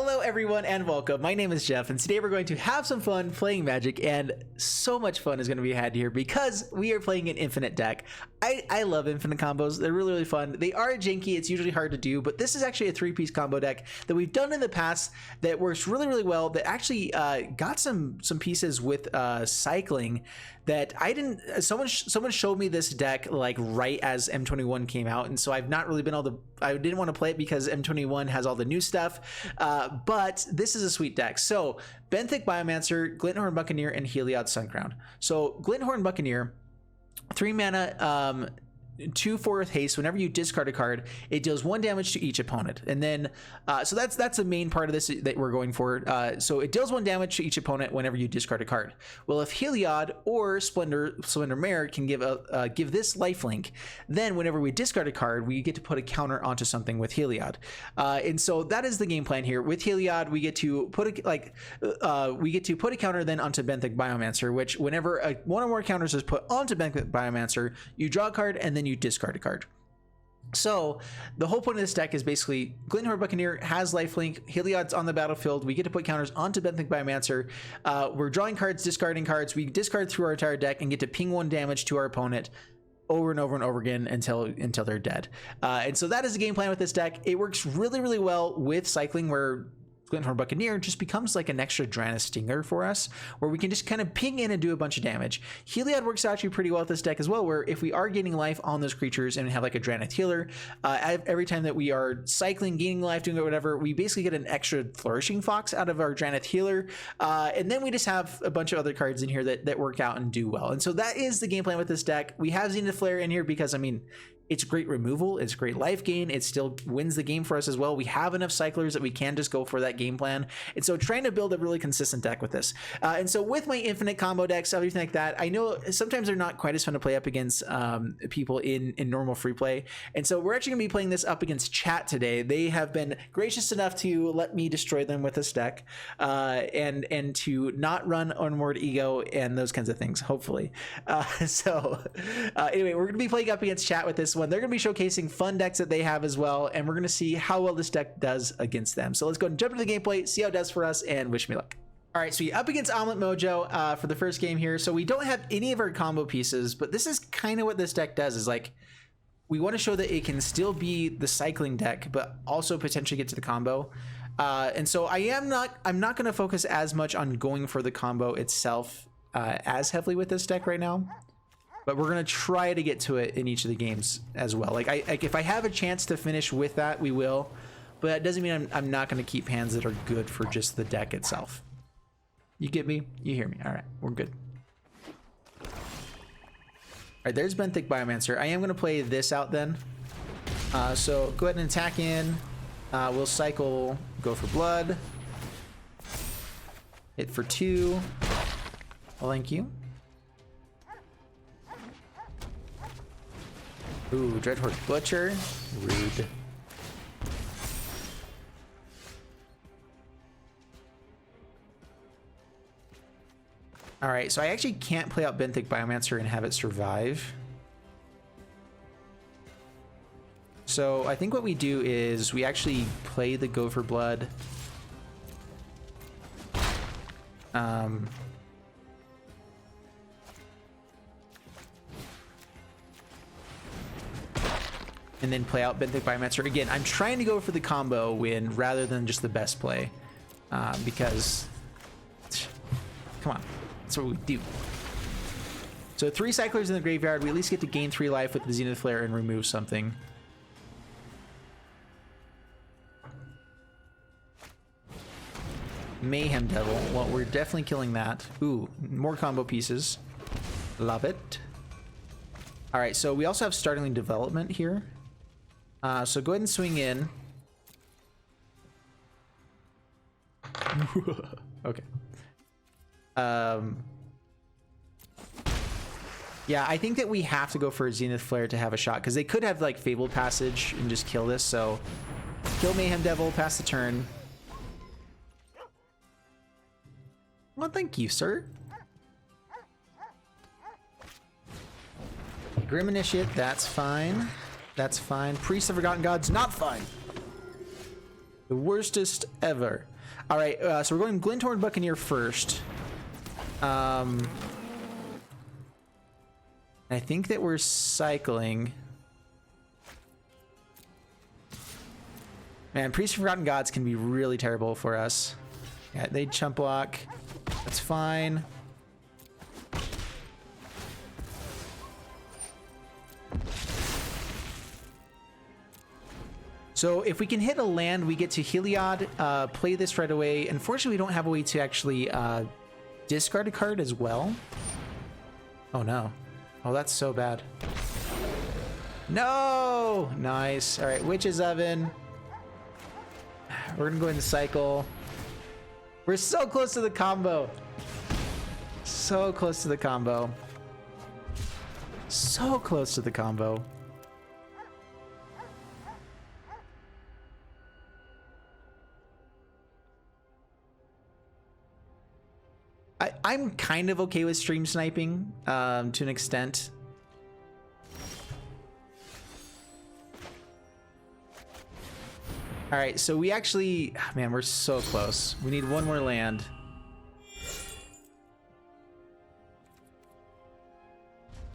Hello everyone and welcome. My name is Jeff and today we're going to have some fun playing Magic, and so much fun is going to be had here because we are playing an infinite deck. I love infinite combos. They're really fun. They are janky. It's usually hard to do, but this is actually a three-piece combo deck that we've done in the past that works really well, that actually got some pieces with cycling that I didn't. Someone showed me this deck like right as M21 came out, and so I've not really been able to. I didn't want to play it because M21 has all the new stuff, but this is a sweet deck. So Benthic Biomancer, Glinthorn Buccaneer, and Heliod Suncrown. So Glinthorn Buccaneer, 3 mana, 2/4 haste. Whenever you discard a card, it deals 1 damage to each opponent, and then so that's the main part of this that we're going for. So it deals 1 damage to each opponent whenever you discard a card. Well, if Heliod or Splendor Mare can give this lifelink, then whenever we discard a card, we get to put a counter onto something with Heliod, and so that is the game plan here. With Heliod, we get to put a counter then onto Benthic Biomancer, which whenever one or more counters is put onto Benthic Biomancer, you draw a card and then you discard a card. So the whole point of this deck is basically Glinthorn Buccaneer has lifelink, Heliod's on the battlefield, we get to put counters onto Benthic Biomancer, we're drawing cards, discarding cards, we discard through our entire deck and get to ping 1 damage to our opponent over and over again until they're dead. And so that is the game plan with this deck. It works really well with cycling, where Glinthorn Buccaneer just becomes like an extra Drana Stinger for us, where we can just kind of ping in and do a bunch of damage. Heliod works actually pretty well with this deck as well, where if we are gaining life on those creatures and have like a Drana healer, every time that we are cycling, gaining life, doing whatever, we basically get an extra Flourishing Fox out of our Drana healer, and then we just have a bunch of other cards in here that work out and do well. And so that is the game plan with this deck. We have Zenith Flare in here because, I mean, it's great removal, it's great life gain, it still wins the game for us as well. We have enough cyclers that we can just go for that game plan, and so trying to build a really consistent deck with this. And so with my infinite combo decks, everything like that, I know sometimes they're not quite as fun to play up against people in normal free play, and so we're actually going to be playing this up against chat today. They have been gracious enough to let me destroy them with this deck, and to not run Onward Ego and those kinds of things, hopefully. Anyway, we're going to be playing up against chat with this one. They're going to be showcasing fun decks that they have as well, and we're going to see how well this deck does against them. So let's go and jump into the gameplay, see how it does for us, and wish me luck. All right, so we're up against Omlet Mojo for the first game here. So we don't have any of our combo pieces, but this is kind of what this deck does, is like, we want to show that it can still be the cycling deck, but also potentially get to the combo. And so I'm not going to focus as much on going for the combo itself as heavily with this deck right now. But we're going to try to get to it in each of the games as well. Like if I have a chance to finish with that, we will. But that doesn't mean I'm not going to keep hands that are good for just the deck itself. You get me? You hear me? All right, we're good. All right, there's Benthic Biomancer. I am going to play this out then. So go ahead and attack in. We'll cycle, go for blood. Hit for 2. Well, thank you. Ooh, Dreadhorde Butcher. Rude. Alright, so I actually can't play out Benthic Biomancer and have it survive. So I think what we do is we actually play the Go for Blood. And then play out Benthic Biomancer. Again, I'm trying to go for the combo win rather than just the best play, because, come on, that's what we do. So 3 cyclers in the graveyard, we at least get to gain 3 life with the Zenith Flare and remove something. Mayhem Devil, well, we're definitely killing that. Ooh, more combo pieces. Love it. All right, so we also have Startling Development here. So go ahead and swing in. Okay. Yeah, I think that we have to go for a Zenith Flare to have a shot, because they could have like Fabled Passage and just kill this. So kill Mayhem Devil, pass the turn. Well, thank you, sir. Grim Initiate, that's fine. That's fine. Priest of Forgotten Gods, not fine. The worstest ever. All right, so we're going Glinthorn Buccaneer first. I think that we're cycling. Man, Priest of Forgotten Gods can be really terrible for us. Yeah, they chump block. That's fine. So if we can hit a land, we get to Heliod, play this right away. Unfortunately, we don't have a way to actually discard a card as well. Oh no. Oh, that's so bad. No! Nice. All right, Witch's Oven. We're gonna go into cycle. We're so close to the combo. So close to the combo. So close to the combo. I'm kind of okay with stream sniping to an extent. All right, so we actually, man, we're so close. We need one more land.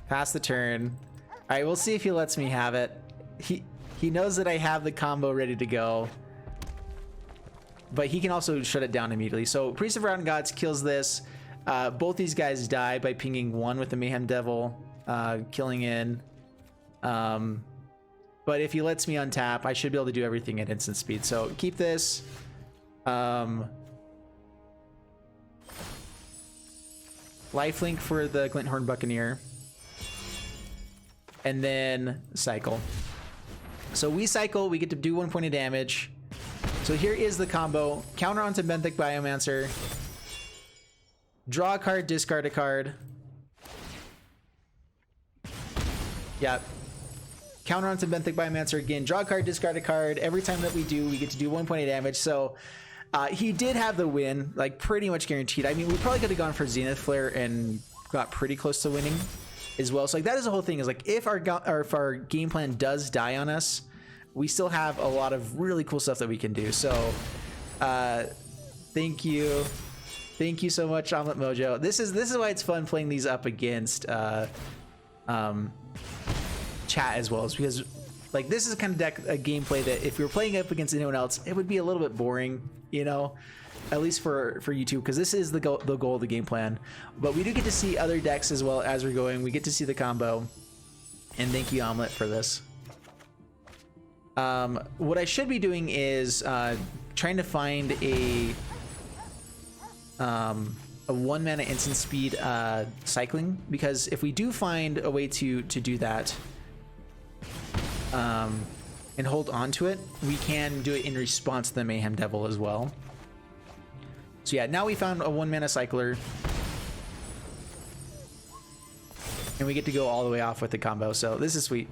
Pass the turn. All right, we'll see if he lets me have it. He knows that I have the combo ready to go, but he can also shut it down immediately. So Priest of Forgotten Gods kills this. Both these guys die by pinging one with the Mayhem Devil, killing in. But if he lets me untap, I should be able to do everything at instant speed. So keep this. Lifelink for the Glinthorn Buccaneer. And then cycle. So we cycle, we get to do 1 point of damage. So here is the combo. Counter onto Benthic Biomancer. Draw a card, discard a card. Yep. Counter onto Benthic Biomancer again. Draw a card, discard a card. Every time that we do, we get to do 1 point of damage. So he did have the win, like pretty much guaranteed. I mean, we probably could have gone for Zenith Flare and got pretty close to winning as well. So like that is the whole thing, is like if our game plan does die on us, we still have a lot of really cool stuff that we can do. So thank you so much, Omlet Mojo. This is why it's fun playing these up against chat as well, is because like this is a kind of deck, a gameplay that if we were playing up against anyone else, it would be a little bit boring, you know, at least for YouTube, because this is the goal of the game plan. But we do get to see other decks as well as we're going. We get to see the combo, and thank you, Omlet, for this. What I should be doing is trying to find a 1 mana instant speed cycling, because if we do find a way to do that and hold on to it, we can do it in response to the Mayhem Devil as well. So yeah, now we found a 1 mana cycler, and we get to go all the way off with the combo. So this is sweet.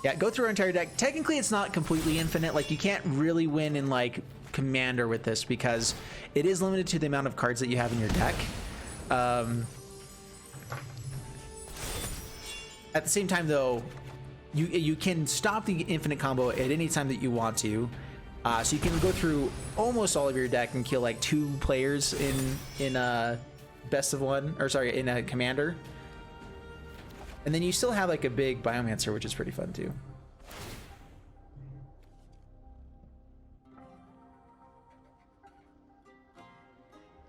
Yeah, go through our entire deck. Technically, it's not completely infinite. Like, you can't really win in, like, Commander with this, because it is limited to the amount of cards that you have in your deck. At the same time, though, you can stop the infinite combo at any time that you want to. So you can go through almost all of your deck and kill, like, 2 players in a best of 1, or sorry, in a Commander. And then you still have like a big Biomancer, which is pretty fun too.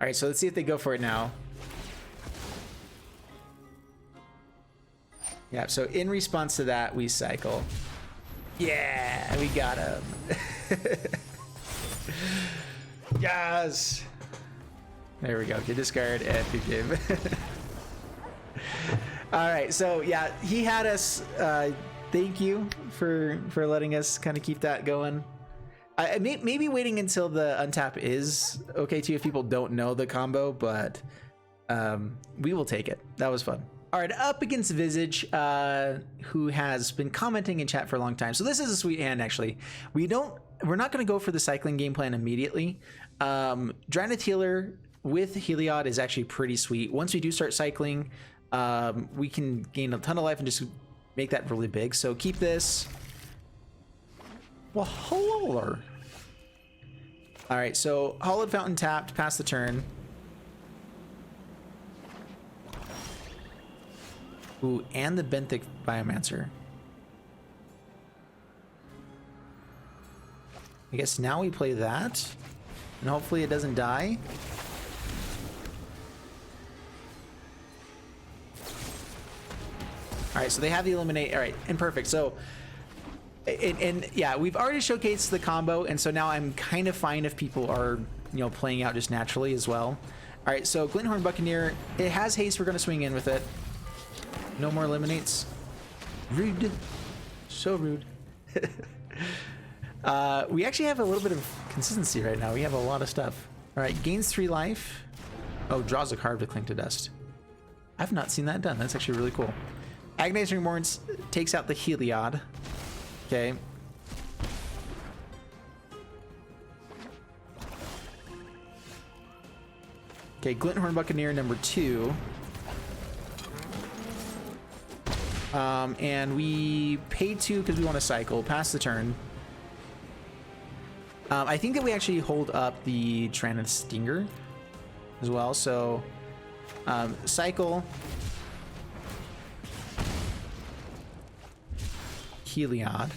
All right, so let's see if they go for it now. Yeah, so in response to that, we cycle. Yeah, we got him. Yes. There we go. Get discard and good game. All right, so yeah, he had us. Thank you for letting us kind of keep that going. Maybe waiting until the untap is okay too if people don't know the combo, but we will take it. That was fun. All right, up against Visage, who has been commenting in chat for a long time. So this is a sweet hand, actually. We're not going to go for the cycling game plan immediately. Drannith Healer with Heliod is actually pretty sweet. Once we do start cycling, we can gain a ton of life and just make that really big. So keep this. Well, hello. All right, so Hollowed Fountain tapped, pass the turn. Ooh, and the Benthic Biomancer. I guess now we play that, and hopefully it doesn't die. All right, so they have the eliminate. All right, and perfect. So, and yeah, we've already showcased the combo, and so now I'm kind of fine if people are, you know, playing out just naturally as well. All right, so Glinthorn Buccaneer, it has haste. We're going to swing in with it. No more eliminates. Rude. So rude. We actually have a little bit of consistency right now. We have a lot of stuff. All right, gains 3 life. Oh, draws a card with Clink to Dust. I've not seen that done. That's actually really cool. Agonizing Remorse takes out the Heliod. Okay. Okay, Glinthorn Buccaneer number 2. And we pay 2 because we want to cycle. Pass the turn. I think that we actually hold up the Tyrannid Stinger as well. So, cycle. Heliod.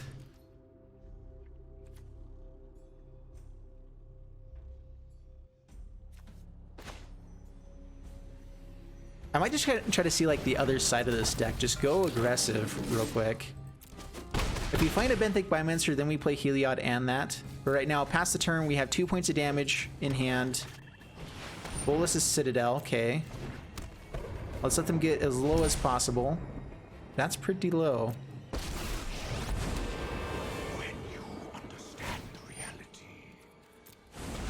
I might just try to see like the other side of this deck. Just go aggressive real quick. If we find a Benthic Biomancer, then we play Heliod and that. But right now, past the turn, we have 2 points of damage in hand. Bolus's Citadel, okay. Let's let them get as low as possible. That's pretty low. When you understand reality,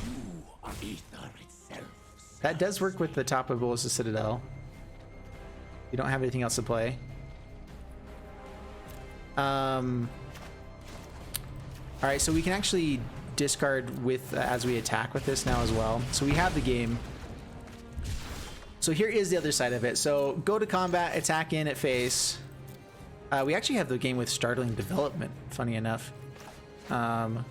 you are ether itself. That does work with the top of Bolus's Citadel. You don't have anything else to play. All right, so we can actually discard with as we attack with this now as well. So we have the game. So here is the other side of it. So go to combat, attack in at face. We actually have the game with startling development, funny enough. And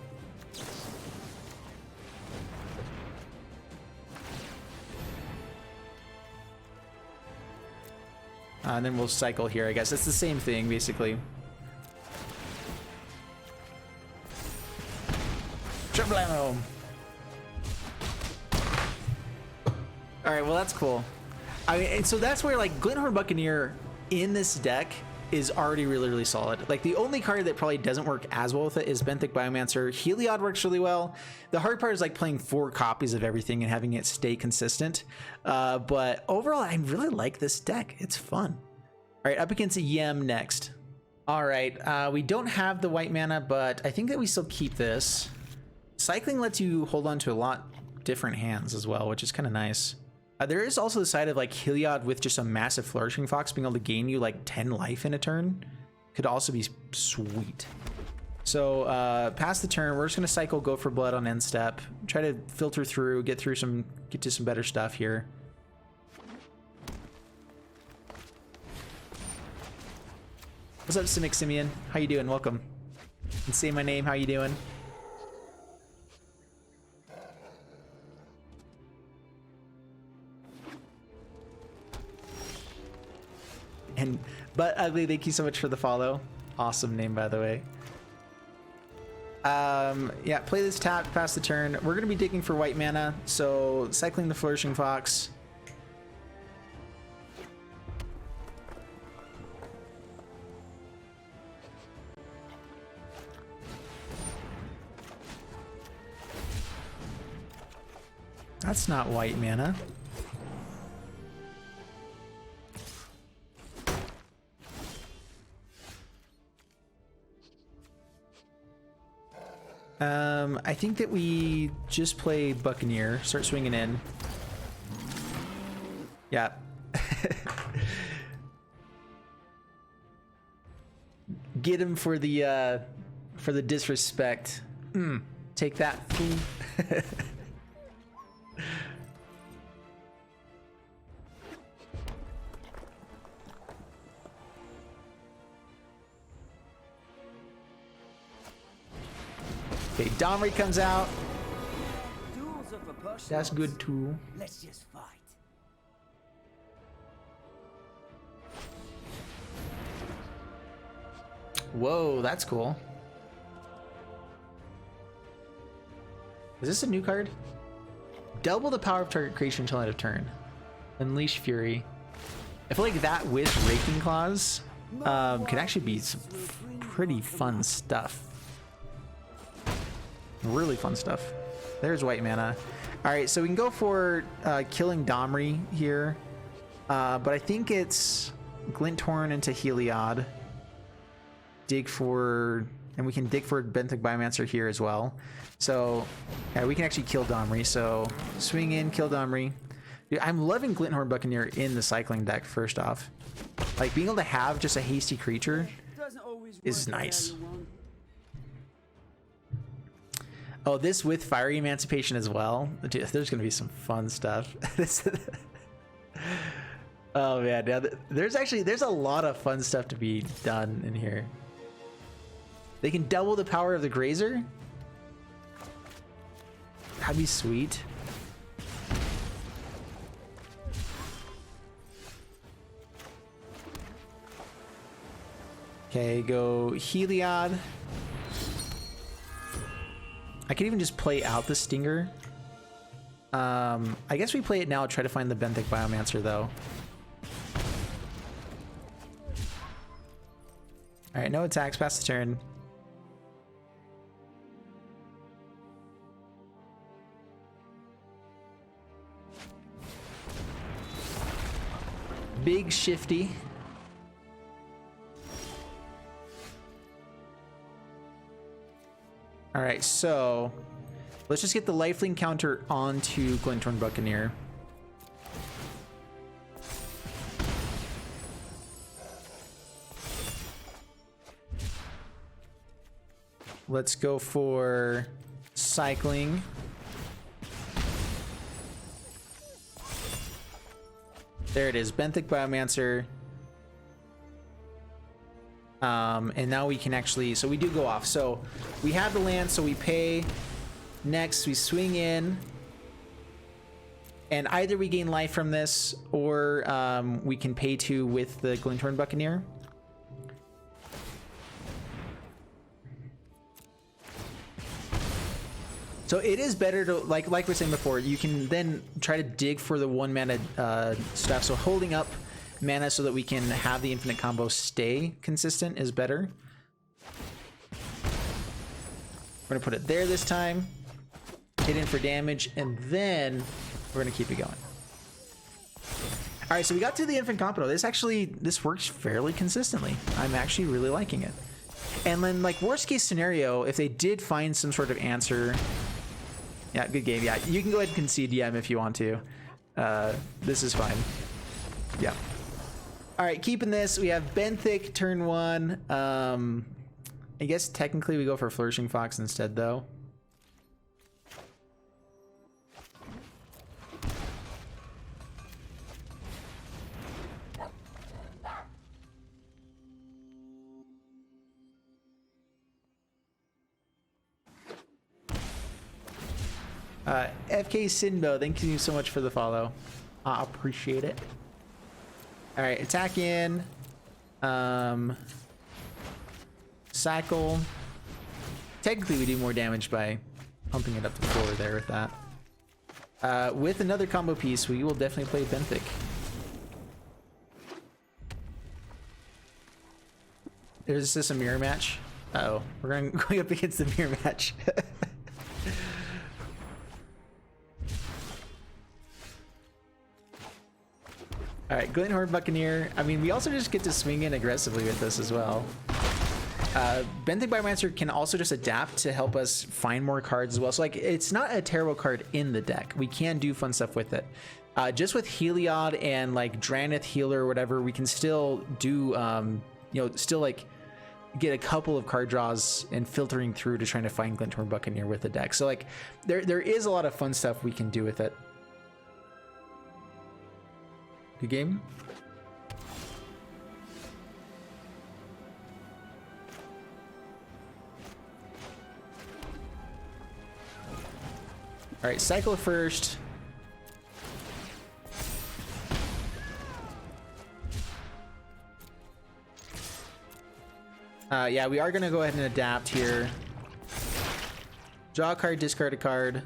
then we'll cycle here, I guess. It's the same thing, basically. Triplano! Alright, well that's cool. I mean, and so that's where like Glinthorn Buccaneer in this deck is already really, really solid. Like the only card that probably doesn't work as well with it is Benthic Biomancer. Heliod works really well. The hard part is like playing 4 copies of everything and having it stay consistent. But overall, I really like this deck. It's fun. All right, up against Yem next. All right, we don't have the white mana, but I think that we still keep this. Cycling lets you hold on to a lot different hands as well, which is kind of nice. There is also the side of like Heliod with just a massive Flourishing Fox being able to gain you like 10 life in a turn. Could also be sweet. So past the turn, we're just gonna cycle, go for blood on end step, try to filter through, get to some better stuff here. What's up, Simic Simeon? How you doing? Welcome. And say my name. How you doing? And But Ugly, thank you so much for the follow. Awesome name, by the way. Yeah, play this tap, pass the turn. We're gonna be digging for white mana, so cycling the Flourishing Fox. That's not white mana. I think that we just play Buccaneer, start swinging in. Yeah. Get him for the disrespect. Take that, fool. Okay, Domri comes out. Duels are for personal. That's good too. Let's just fight. Whoa, that's cool. Is this a new card? Double the power of target creation until end of turn. Unleash Fury. I feel like that with Raking Claws could actually be some pretty fun stuff. Really fun stuff. There's white mana. All right, so we can go for killing Domri here, but I think it's Glinthorn into Heliod. Dig for, and we can dig for Benthic Biomancer here as well. So yeah, we can actually kill Domri. So swing in, kill Domri. Dude, I'm loving Glinthorn Buccaneer in the cycling deck. First off, like being able to have just a hasty creature is nice. Oh, this with Fiery Emancipation as well. Dude, there's gonna be some fun stuff. Oh man, yeah, there's a lot of fun stuff to be done in here. They can double the power of the Grazer. That'd be sweet. Okay, go Heliod. I could even just play out the Stinger. I guess we play it now, try to find the Benthic Biomancer though. Alright, no attacks, pass the turn. Big Shifty. All right, so let's just get the lifelink counter onto Glinthorn Buccaneer. Let's go for cycling. There it is, Benthic Biomancer. And now we can actually, so we do go off. So we have the land, so we pay. Next, we swing in. And either we gain life from this, or we can pay 2 with the Glinthorn Buccaneer. So it is better to, like we were saying before, you can then try to dig for the 1 mana stuff. So holding up mana so that we can have the infinite combo stay consistent is better. We're gonna put it there this time, hit in for damage, and then we're gonna keep it going. All right, so we got to the infinite combo. This works fairly consistently. I'm actually really liking it. And then, like, worst case scenario, if they did find some sort of answer, yeah, good game. Yeah, you can go ahead and concede DM if you want to. This is fine. Yeah. All right, keeping this. We have Benthic turn 1. I guess technically we go for Flourishing Fox instead, though. FK Sinbo, thank you so much for the follow. I appreciate it. All right, attack in. Cycle. Technically, we do more damage by pumping it up to 4 there with that. With another combo piece, we will definitely play Benthic. Is this a mirror match? Uh-oh, we're going up against the mirror match. All right, Glinthorn Buccaneer. I mean, we also just get to swing in aggressively with this as well. Benthic Biomancer can also just adapt to help us find more cards as well. So, like, it's not a terrible card in the deck. We can do fun stuff with it. Just with Heliod and, like, Dranith Healer or whatever, we can still do, you know, still, like, get a couple of card draws and filtering through to trying to find Glinthorn Buccaneer with the deck. So, like, there is a lot of fun stuff we can do with it. Good game. All right, cycle first. Yeah, we are gonna go ahead and adapt here. Draw a card, discard a card.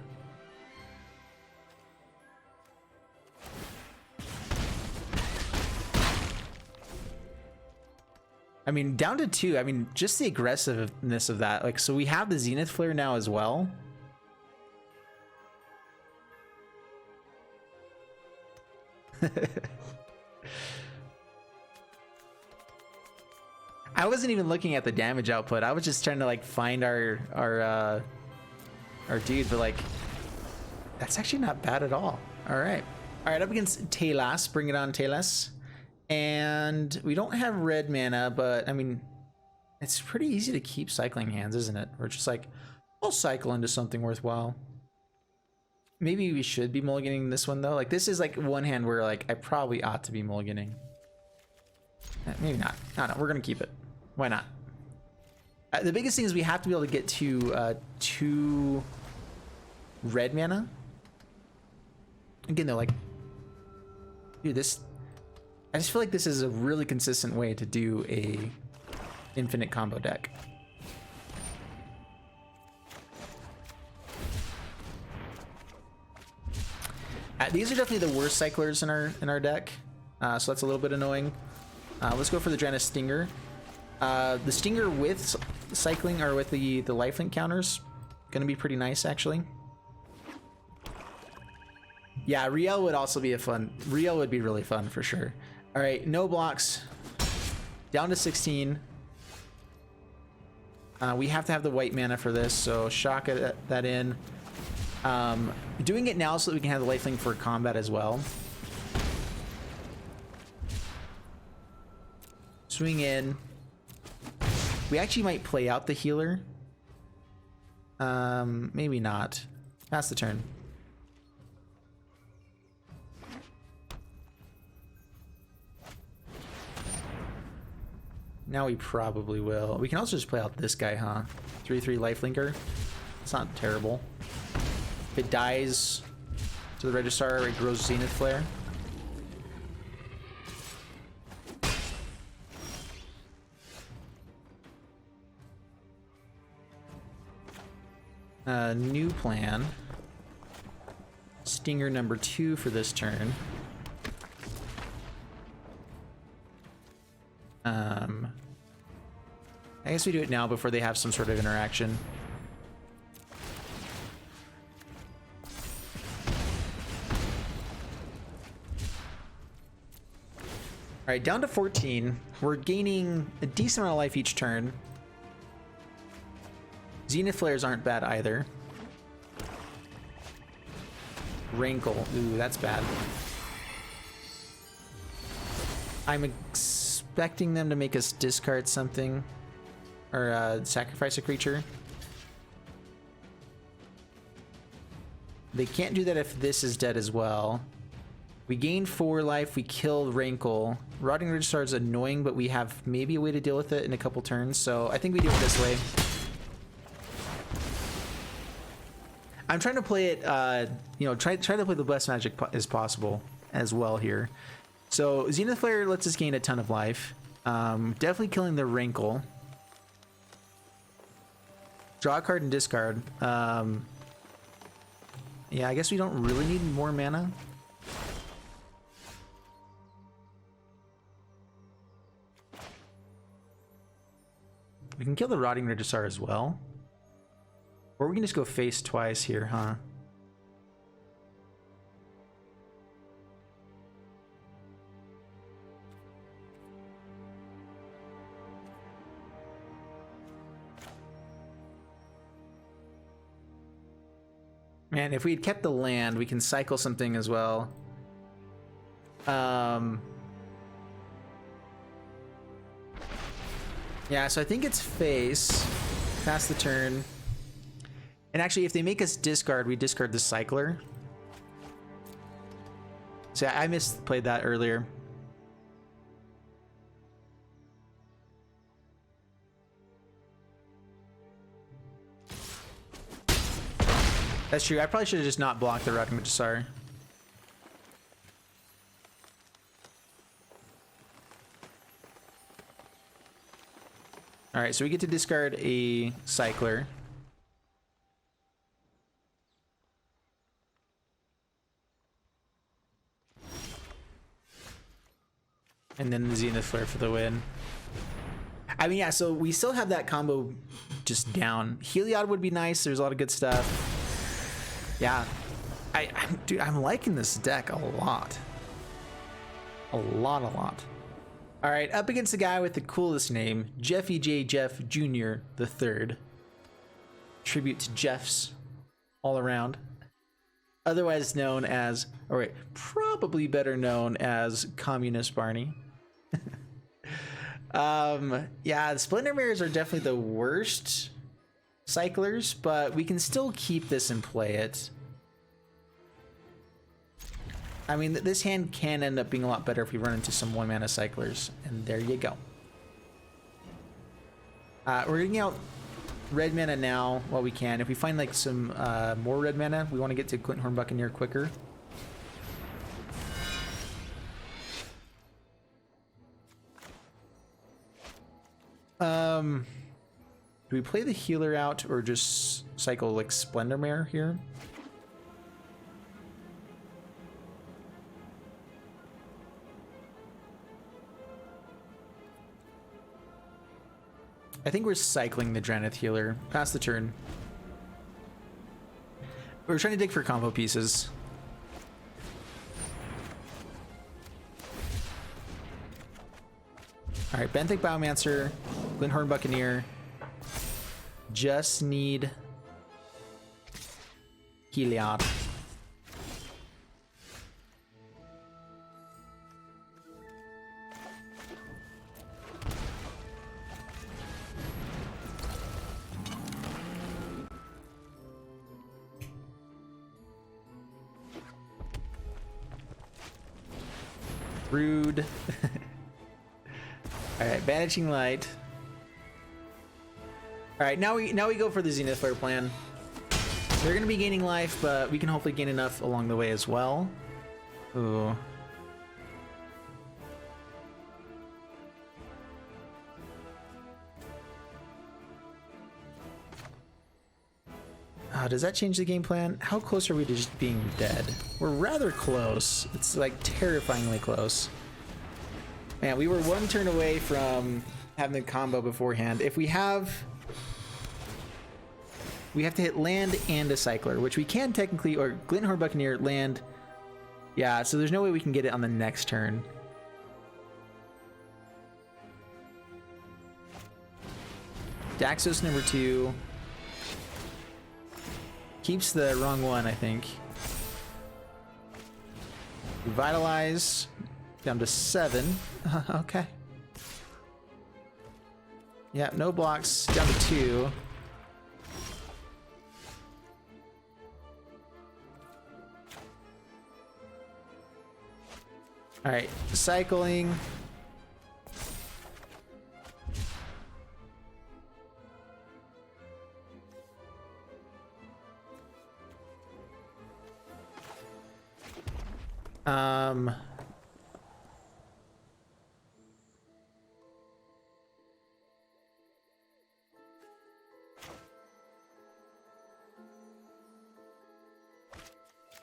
I mean, down to 2. I mean, just the aggressiveness of that. Like, so we have the Zenith Flare now as well. I wasn't even looking at the damage output. I was just trying to like find our dude, but like that's actually not bad at all. All right, up against tayloss. Bring it on, tayloss. And we don't have red mana, but I mean, it's pretty easy to keep cycling hands, isn't it? We're just like, we'll cycle into something worthwhile. Maybe we should be mulliganing this one though. Like this is like one hand where like I probably ought to be mulliganing. Maybe not. No, we're gonna keep it. Why not? The biggest thing is we have to be able to get to 2 red mana. Again, they're like, dude, this. I just feel like this is a really consistent way to do a infinite combo deck. These are definitely the worst cyclers in our deck, so that's a little bit annoying. Let's go for the Drenna Stinger. The Stinger with cycling or with the lifelink counters, gonna be pretty nice actually. Yeah, Riel would also be Riel would be really fun for sure. All right, no blocks, down to 16. We have to have the white mana for this, so shock that in. Doing it now so that we can have the lifelink for combat as well. Swing in. We actually might play out the healer. Maybe not. Pass the turn. Now we probably will. We can also just play out this guy, huh? 3/3 lifelinker. It's not terrible. If it dies to the Registrar, it grows Zenith Flare. New plan. Stinger number 2 for this turn. I guess we do it now before they have some sort of interaction. All right, down to 14. We're gaining a decent amount of life each turn. Zenith Flares aren't bad either. Rankle. Ooh, that's bad. I'm expecting them to make us discard something. Or sacrifice a creature. They can't do that if this is dead as well. We gain 4 life, we kill Rankle. Rotting Registrar is annoying, but we have maybe a way to deal with it in a couple turns, so I think we do it this way. I'm trying to play it, you know, try to play the best Magic as possible as well here. So Zenith Flare lets us gain a ton of life. Definitely killing the Rankle. Draw a card and discard. Yeah, I guess we don't really need more mana. We can kill the Rotting Registrar as well. Or we can just go face twice here, huh? Man, if we had kept the land, we can cycle something as well. Yeah, so I think it's face. Pass the turn. And actually, if they make us discard, we discard the cycler. So I misplayed that earlier. That's true. I probably should have just not blocked the Rakamatisar. Alright, so we get to discard a Cycler. And then the Zenith Flare for the win. I mean, yeah, so we still have that combo just down. Heliod would be nice. There's a lot of good stuff. Yeah. Dude, I'm liking this deck a lot. A lot. All right, up against the guy with the coolest name, Jeffy J Jeff Jr. the third. Tribute to Jeffs all around. Otherwise known as, or wait, probably better known as Communist Barney. Yeah, the Splendor Mirrors are definitely the worst cyclers, but we can still keep this and play it. I mean, this hand can end up being a lot better if we run into some 1-mana cyclers, and there you go. We're getting out red mana now while we can. If we find like some more red mana, we want to get to Glinthorn Buccaneer quicker. Do we play the healer out or just cycle like Splendor Mare here? I think we're cycling the Dranith healer. Pass the turn. We're trying to dig for combo pieces. All right, Benthic Biomancer, Glinthorn Buccaneer. Just need Heliod. Rude. All right, Banishing Light. All right, now we go for the Zenith Flare plan. They're gonna be gaining life, but we can hopefully gain enough along the way as well. Ooh. Does that change the game plan? How close are we to just being dead? We're rather close. It's like terrifyingly close. Man, we were one turn away from having the combo beforehand. If we have to hit land and a cycler, which we can technically, or Glinthorn Buccaneer land. Yeah, so there's no way we can get it on the next turn. Daxos number 2. Keeps the wrong one, I think. Revitalize down to 7. Okay. Yeah, no blocks. Down to 2. All right, cycling.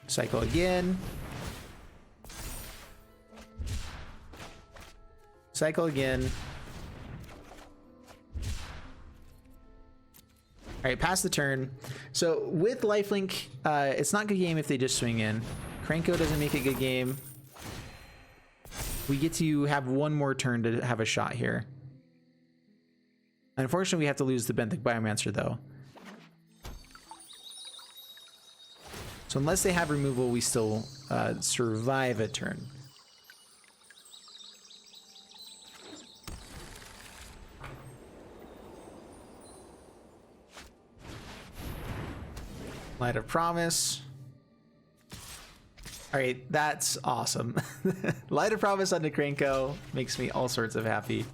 Cycle again. Cycle again. All right, pass the turn. So with lifelink, it's not a good game if they just swing in. Krenko doesn't make a good game. We get to have one more turn to have a shot here. Unfortunately, we have to lose the Benthic Biomancer though. So unless they have removal, we still survive a turn. Light of Promise. All right, that's awesome. Light of Promise onto Krenko makes me all sorts of happy.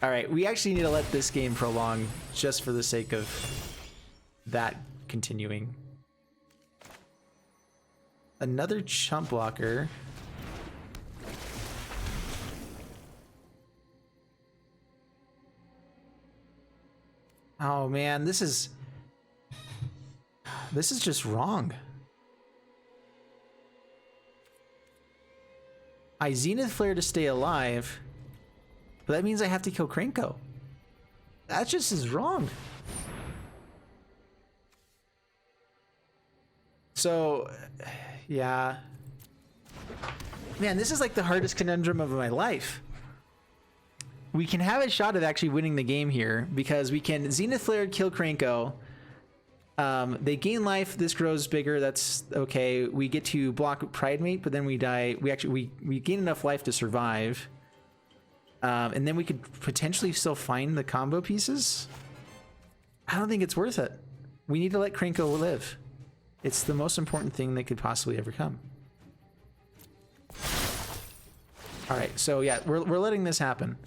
All right, we actually need to let this game prolong just for the sake of that continuing. Another chump blocker. Oh man, this is just wrong. I Zenith Flare to stay alive, but that means I have to kill Krenko. That just is wrong. So, yeah. Man, this is like the hardest conundrum of my life. We can have a shot at actually winning the game here because we can Zenith Flare, kill Krenko. They gain life. This grows bigger. That's okay. We get to block Pride Mate, but then we die. We gain enough life to survive. And then we could potentially still find the combo pieces. I don't think it's worth it. We need to let Krenko live. It's the most important thing that could possibly ever come. All right, so yeah, we're letting this happen.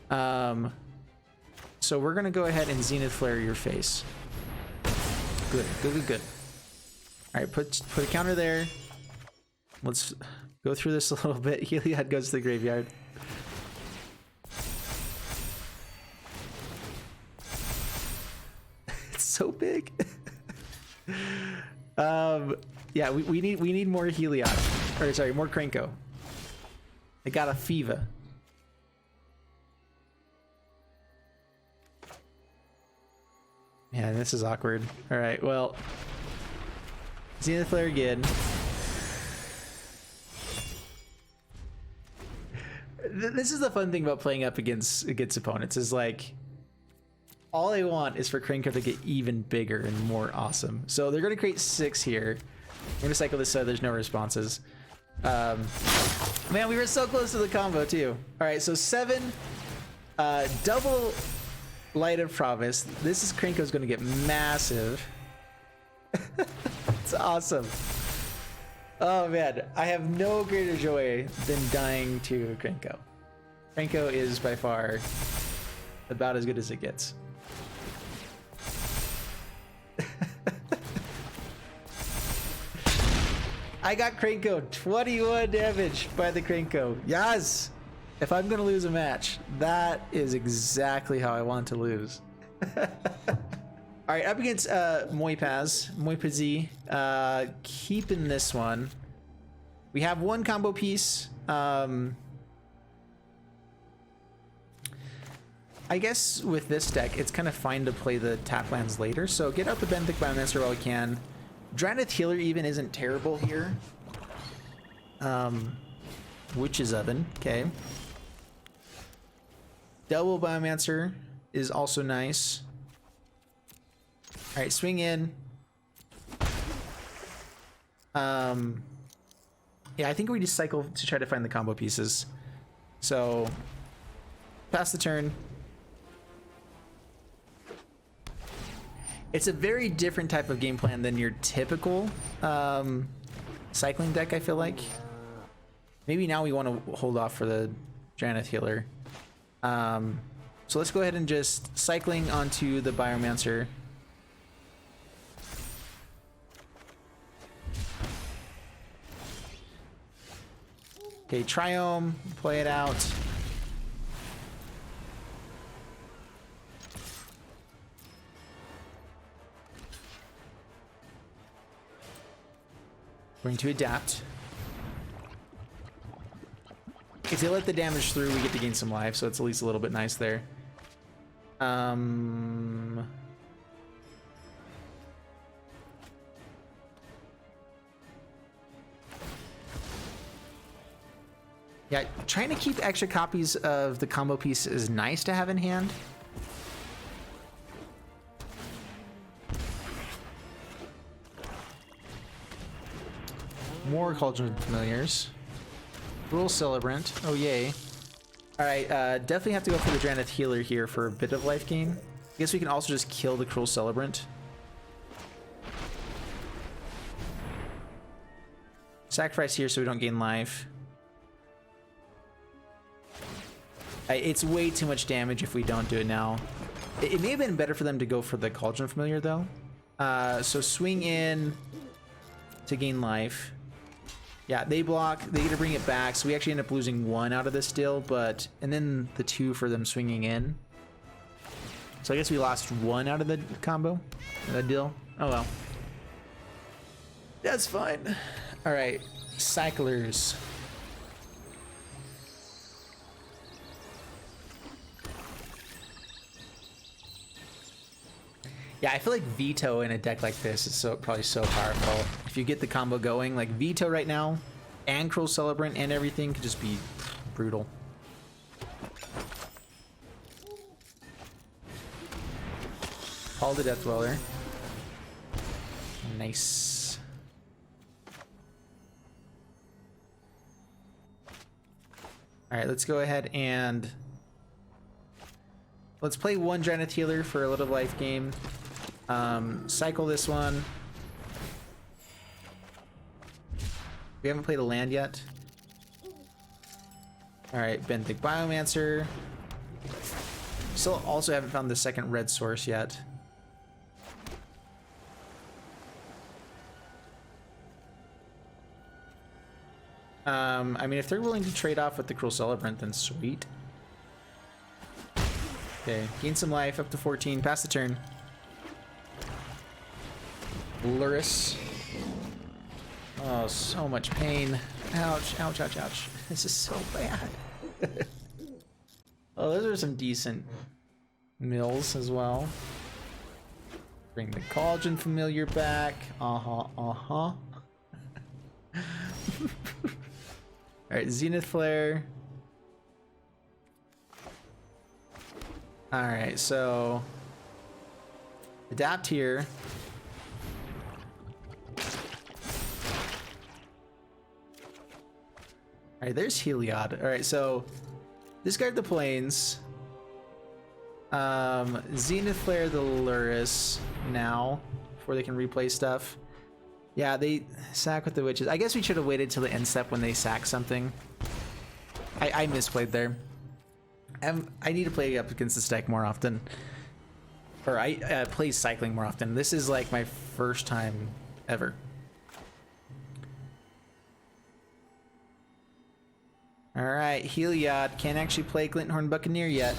So we're gonna go ahead and Zenith Flare your face. Good. All right, put a counter there. Let's go through this a little bit. Heliod goes to the graveyard. It's so big. Yeah, we need more Heliod. Or sorry, more Krenko. I got a Fiva. Yeah, this is awkward. All right, well, Zenith Flare again. This is the fun thing about playing up against opponents is like, all I want is for Krenko to get even bigger and more awesome. So they're gonna create 6 here. I'm gonna cycle this so there's no responses. Man, we were so close to the combo too. All right, so 7, double Light of Promise. This is Krenko's gonna get massive. It's awesome. Oh man, I have no greater joy than dying to Krenko. Krenko is by far about as good as it gets. I got Krenko, 21 damage by the Krenko. Yes! If I'm gonna lose a match, that is exactly how I want to lose. Alright, up against MoipaZ, keeping this one. We have one combo piece. I guess with this deck, it's kind of fine to play the tap lands later, so get out the Benthic Biomancer while we can. Drannith Healer even isn't terrible here. Witch's Oven, okay. Double Biomancer is also nice. All right, swing in. Yeah, I think we just cycle to try to find the combo pieces. So, pass the turn. It's a very different type of game plan than your typical cycling deck, I feel like. Maybe now we want to hold off for the Drannith Healer. So let's go ahead and just cycling onto the Biomancer. Okay, Triome, play it out. Going to adapt. If they let the damage through, we get to gain some life, so it's at least a little bit nice there. Yeah, trying to keep extra copies of the combo piece is nice to have in hand. More Cauldron of Familiars. Cruel Celebrant. Oh, yay. Alright, definitely have to go for the Drannith Healer here for a bit of life gain. I guess we can also just kill the Cruel Celebrant. Sacrifice here so we don't gain life. It's way too much damage if we don't do it now. It may have been better for them to go for the Cauldron Familiar, though. So swing in to gain life. Yeah, they block. They get to bring it back. So we actually end up losing 1 out of this deal, but and then the 2 for them swinging in. So I guess we lost 1 out of the combo, the deal. Oh well, that's fine. All right, cyclers. Yeah, I feel like Veto in a deck like this is probably so powerful. If you get the combo going, like Veto right now, and Cruel Celebrant and everything could just be brutal. Paul the Death Dweller. Nice. Alright, let's go ahead and let's play 1 Drannith Healer for a little life game. Cycle this one. We haven't played a land yet. Alright, Benthic Biomancer. Still also haven't found the second red source yet. I mean, if they're willing to trade off with the Cruel Celebrant, then sweet. Okay, gain some life, up to 14, pass the turn. Luris. Oh, so much pain. Ouch, ouch, ouch, ouch. This is so bad. Oh, those are some decent mills as well. Bring the Cauldron Familiar back. Uh-huh. Alright, Zenith Flare. Alright, so adapt here. Alright, there's Heliod. Alright, so discard the planes. Zenith Flare the Luris now before they can replay stuff. Yeah, they sack with the witches. I guess we should have waited till the end step when they sack something. I misplayed there. I need to play up against this deck more often. Or I play cycling more often. This is like my first time ever. Alright, Heliod can't actually play Glinthorn Buccaneer yet.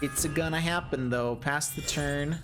It's gonna happen though. Pass the turn.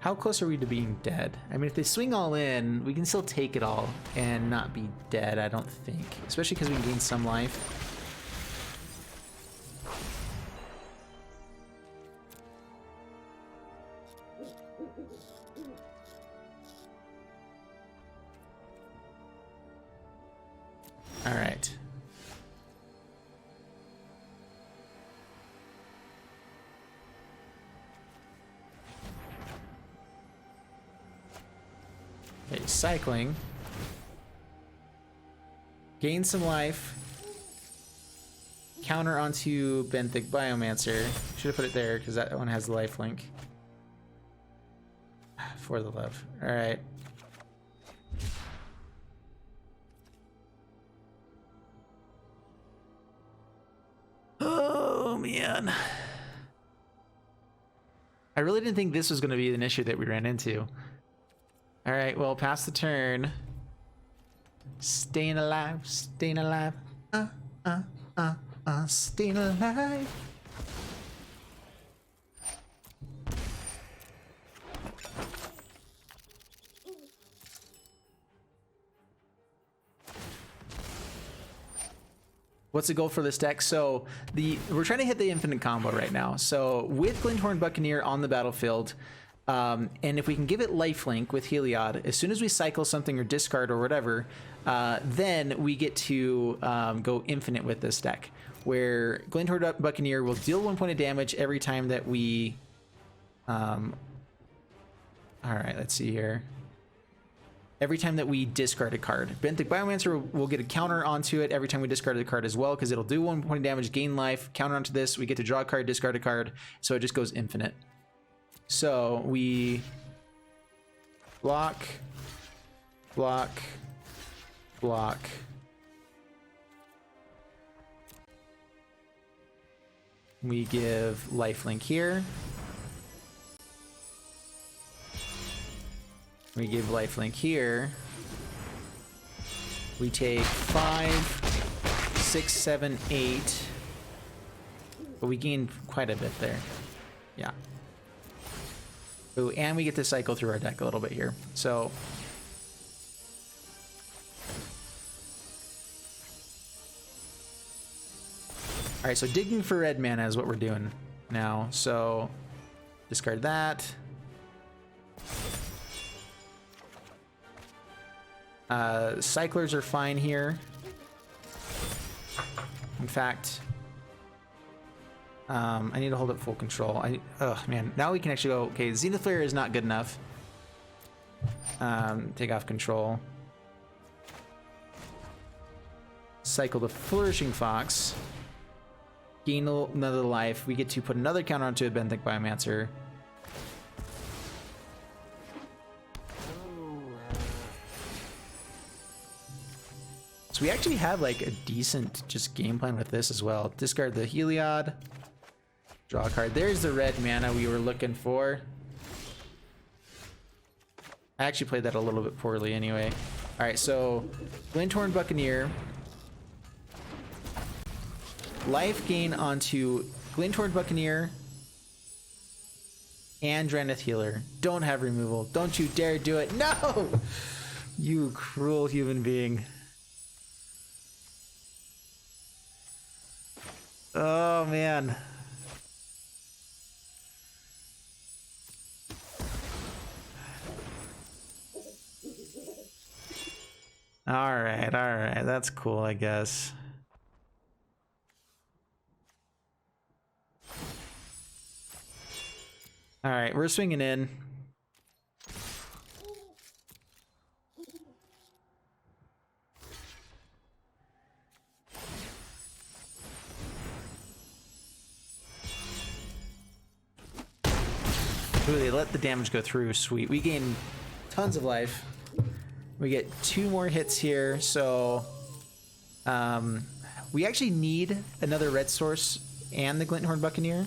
How close are we to being dead? I mean, if they swing all in, we can still take it all and not be dead, I don't think. Especially because we can gain some life. All right. Okay, cycling. Gain some life. Counter onto Benthic Biomancer. Should have put it there because that one has the life link. For the love. Alright. Oh man. I really didn't think this was going to be an issue that we ran into. All right, well, pass the turn. Staying alive, staying alive. Staying alive. What's the goal for this deck? So we're trying to hit the infinite combo right now. So with Glinthorn Buccaneer on the battlefield, and if we can give it lifelink with Heliod, as soon as we cycle something or discard or whatever, then we get to go infinite with this deck, where Glinthorn Buccaneer will deal 1 point of damage every time that we... all right, let's see here. every time that we discard a card. Benthic Biomancer will get a counter onto it every time we discard a card as well, because it'll do 1 point of damage, gain life, counter onto this. We get to draw a card, discard a card, so it just goes infinite. So we block, block, block. We give lifelink here. We give lifelink here. We take 5, 6, 7, 8. But we gain quite a bit there. Yeah. Ooh, and we get to cycle through our deck a little bit here. So alright, so digging for red mana is what we're doing now. So discard that. Cyclers are fine here. In fact, I need to hold up full control. Oh man, now we can actually go. Okay, Zenith Flare is not good enough. Take off control. Cycle the Flourishing Fox. Gain another life. We get to put another counter onto a Benthic Biomancer. So we actually have like a decent just game plan with this as well. Discard the Heliod. Draw a card. There's the red mana we were looking for. I actually played that a little bit poorly anyway. Alright, so Glinthorn Buccaneer. Life gain onto Glinthorn Buccaneer and Drannith Healer. Don't have removal. Don't you dare do it. No! You cruel human being. Oh man. Alright, that's cool, I guess. Alright, we're swinging in. Ooh, they let the damage go through. Sweet. We gain tons of life. We get 2 more hits here, so we actually need another red source and the Glinthorn Buccaneer.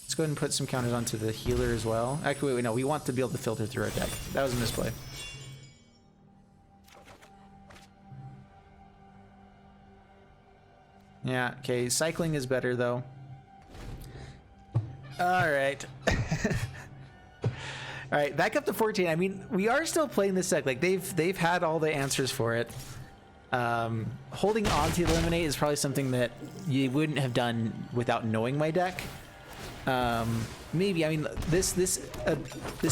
Let's go ahead and put some counters onto the healer as well. Actually, wait, no, we want to be able to filter through our deck. That was a misplay. Yeah, okay, cycling is better though. Alright. Alright, back up to 14. I mean, we are still playing this deck. Like, they've had all the answers for it. Holding on to eliminate is probably something that you wouldn't have done without knowing my deck. Maybe, I mean, this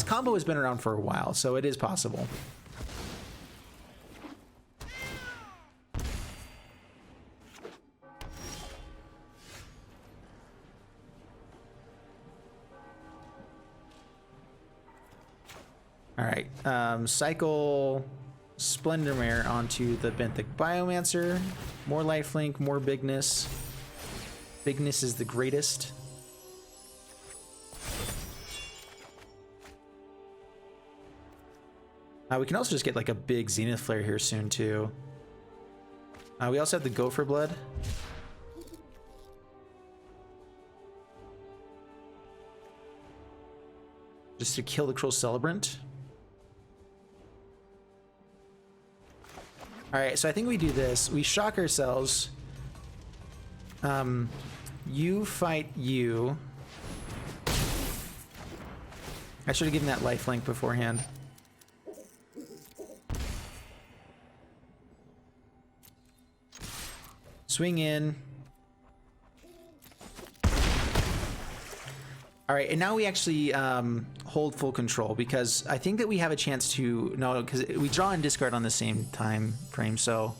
combo has been around for a while, so it is possible. Alright, cycle Splendor Mare onto the Benthic Biomancer. More lifelink, more bigness. Bigness is the greatest. We can also just get like a big Zenith Flare here soon too. We also have the Gopher Blood. Just to kill the Cruel Celebrant. Alright, so I think we do this. We shock ourselves. You fight you. I should have given that lifelink beforehand. Swing in. All right, and now we actually hold full control because I think that we have a chance to no, because we draw and discard on the same time frame. So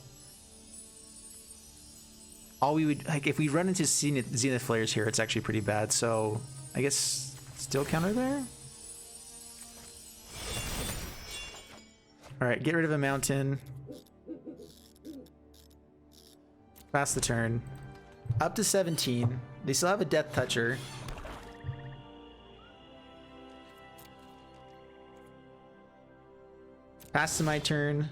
all we would like if we run into Zenith Flares here, it's actually pretty bad. So I guess still counter there. All right, get rid of a mountain. Pass the turn. Up to 17. They still have a Death Toucher. Pass to my turn.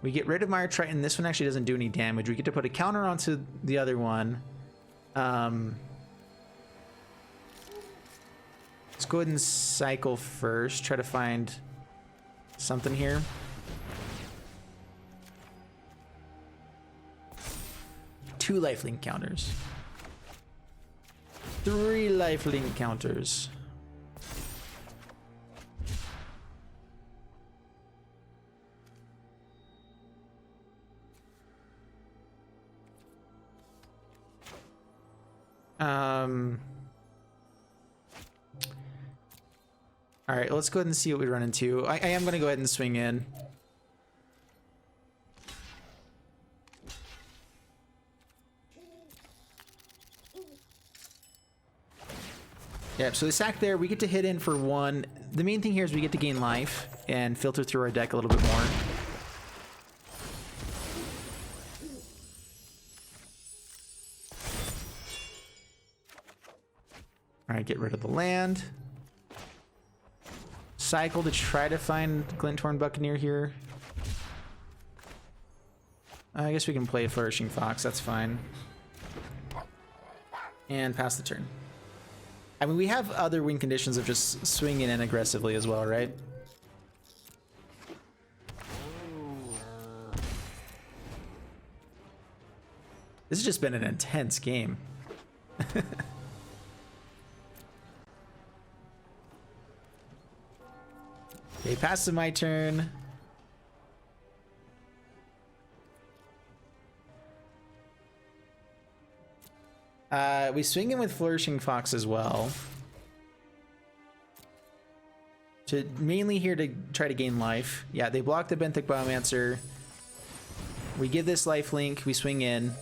We get rid of Mire Triton. This one actually doesn't do any damage. We get to put a counter onto the other one. Let's go ahead and cycle first. Try to find something here. Two lifelink counters. 3 lifelink counters. All right, let's go ahead and see what we run into. I am going to go ahead and swing in. Yep, so the sack there, we get to hit in for 1. The main thing here is we get to gain life and filter through our deck a little bit more. All right, get rid of the land. Cycle to try to find Glinttorn Buccaneer here. I guess we can play Flourishing Fox, that's fine. And pass the turn. I mean, we have other win conditions of just swinging in aggressively as well, right? This has just been an intense game. Okay, pass to my turn. We swing in with Flourishing Fox as well. Mainly here to try to gain life. Yeah, they block the Benthic Biomancer. We give this life link, we swing in.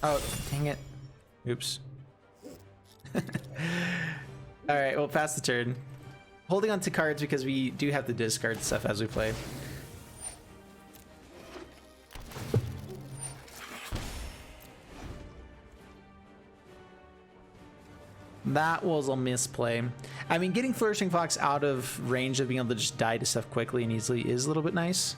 Oh, dang it. Oops. Alright, we'll pass the turn. Holding on to cards because we do have to discard stuff as we play. That was a misplay. I mean, getting Flourishing Fox out of range of being able to just die to stuff quickly and easily is a little bit nice.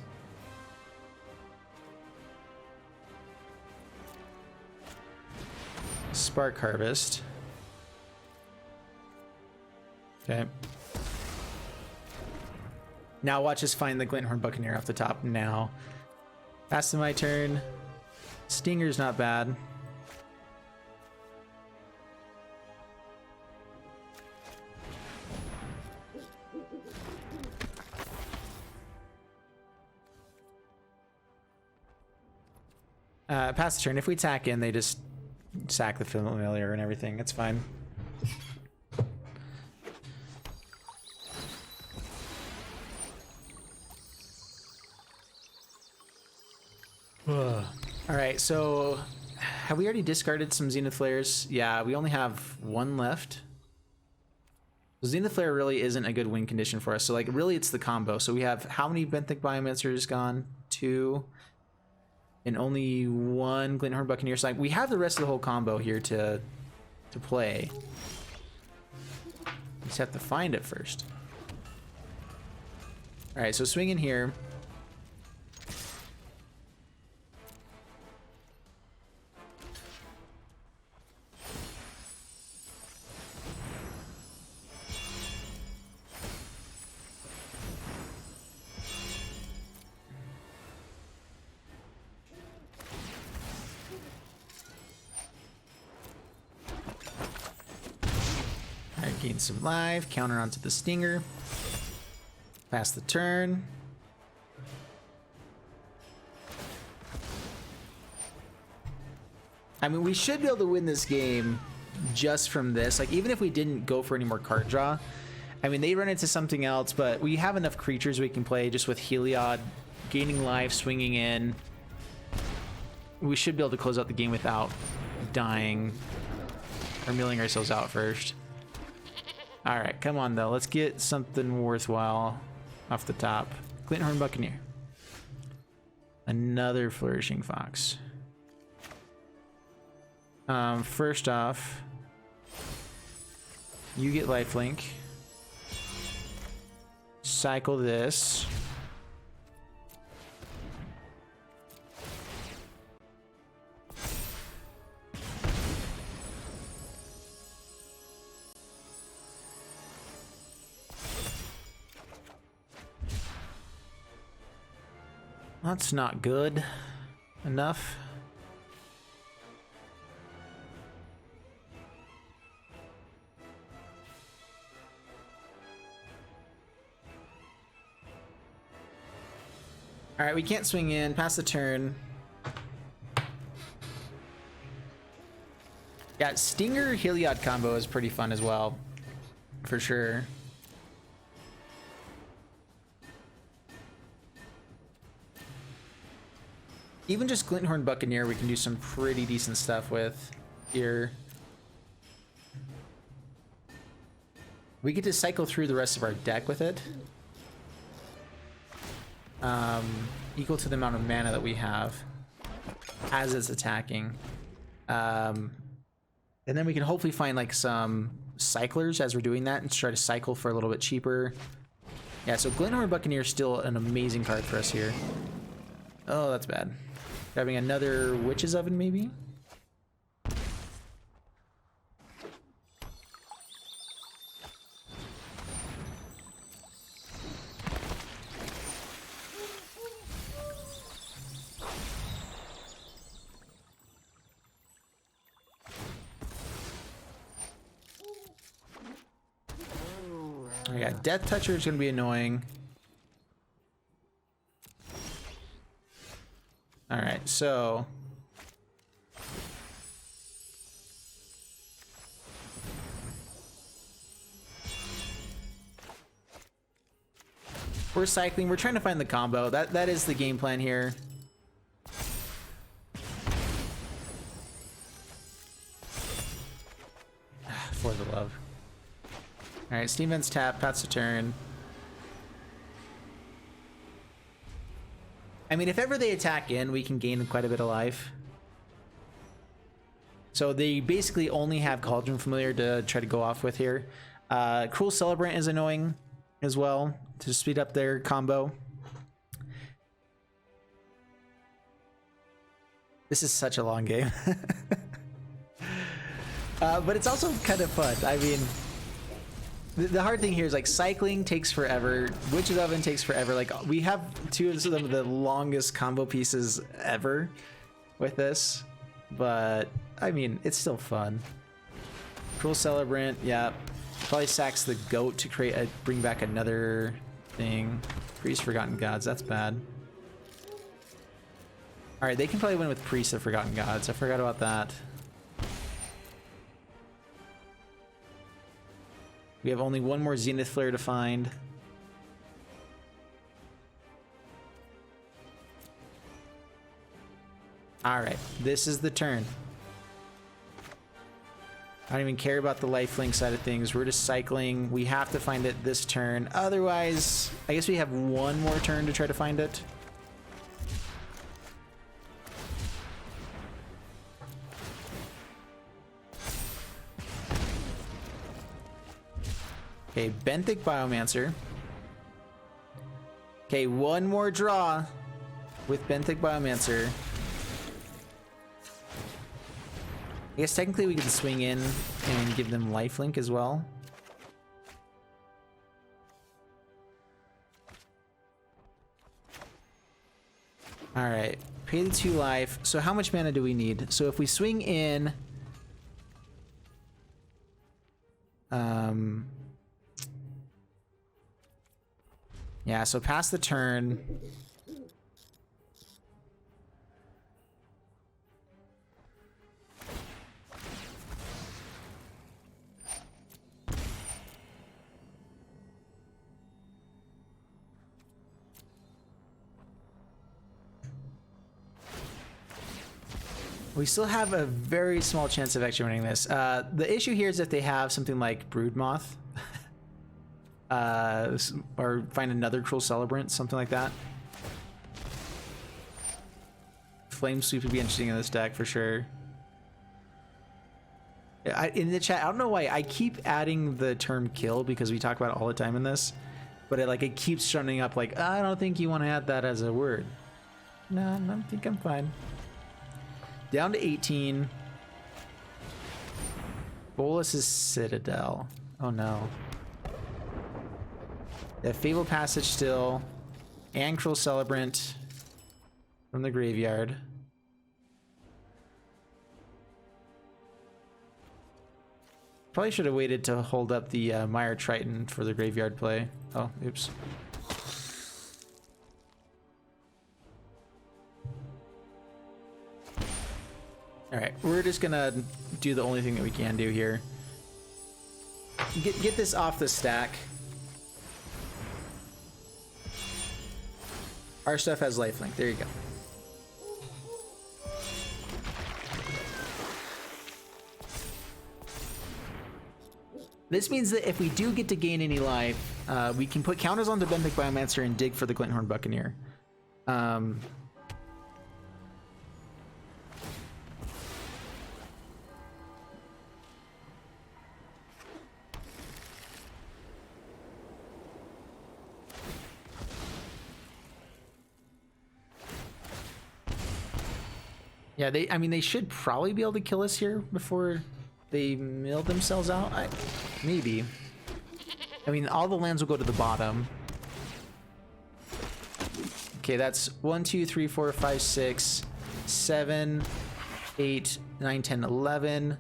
Spark Harvest. Okay. Now watch us find the Glinthorn Buccaneer off the top now. Pass to my turn. Stinger's not bad. Pass the turn. If we attack in, they just sack the familiar and everything. It's fine. All right, so have we already discarded some Zenith Flares? Yeah, we only have 1 left. Zenith Flare really isn't a good win condition for us. So like really it's the combo. So we have how many Benthic Biomancers gone? 2. And only 1 Glinthorn Buccaneer. So like we have the rest of the whole combo here to play. We just have to find it first. All right, so swing in here. Gain some life, counter onto the Stinger. Pass the turn. I mean, we should be able to win this game just from this. Like, even if we didn't go for any more card draw, I mean, they run into something else, but we have enough creatures we can play just with Heliod, gaining life, swinging in. We should be able to close out the game without dying or milling ourselves out first. All right, come on, though. Let's get something worthwhile off the top. Glinthorn Buccaneer. Another Flourishing Fox. First off, you get lifelink. Cycle this. That's not good enough. All right, we can't swing in, pass the turn. Yeah, Stinger Heliod combo is pretty fun as well, for sure. Even just Glinthorn Buccaneer, we can do some pretty decent stuff with here. We get to cycle through the rest of our deck with it. Equal to the amount of mana that we have as it's attacking. And then we can hopefully find like some cyclers as we're doing that and try to cycle for a little bit cheaper. Yeah, so Glinthorn Buccaneer is still an amazing card for us here. Oh, that's bad. Grabbing another Witch's Oven, maybe? Yeah, Death Toucher is going to be annoying. All right, so we're cycling. We're trying to find the combo. That is the game plan here. For the love. All right, Steam Vents tap, pass the turn. I mean, if ever they attack in, we can gain quite a bit of life. So they basically only have Cauldron Familiar to try to go off with here. Cruel Celebrant is annoying as well to speed up their combo. This is such a long game. But it's also kind of fun. I mean, the hard thing here is like cycling takes forever. Witch's Oven takes forever. Like we have two of some of the longest combo pieces ever with this, but I mean it's still fun. Cruel Celebrant, yeah. Probably sacks the goat to bring back another thing. Priest Forgotten Gods, that's bad. All right, they can probably win with Priest of Forgotten Gods. I forgot about that. We have only one more Zenith Flare to find. All right, this is the turn. I don't even care about the lifelink side of things. We're just cycling. We have to find it this turn. Otherwise, I guess we have one more turn to try to find it. Okay, Benthic Biomancer. Okay, one more draw with Benthic Biomancer. I guess technically we can swing in and give them lifelink as well. All right, pay the 2 life. So how much mana do we need? So if we swing in, yeah, so pass the turn. We still have a very small chance of actually winning this. The issue here is if they have something like Broodmoth, or find another Cruel Celebrant, something like that. Flame Sweep would be interesting in this deck for sure. In the chat, I don't know why I keep adding the term kill because we talk about it all the time in this, but it keeps showing up like, I don't think you want to add that as a word. No, I think I'm fine. Down to 18. Bolus's Citadel. Oh no. They have Fable Passage still, and Cruel Celebrant from the graveyard. Probably should have waited to hold up the Mire Triton for the graveyard play. Oh, oops. Alright, we're just gonna do the only thing that we can do here. Get this off the stack. Our stuff has lifelink. There you go. This means that if we do get to gain any life, we can put counters onto Benthic Biomancer and dig for the Glinthorn Buccaneer. Yeah, they should probably be able to kill us here before they mill themselves out. Maybe. I mean, all the lands will go to the bottom. Okay, that's 1, 2, 3, 4, 5, 6, 7, 8, 9, 10, 11,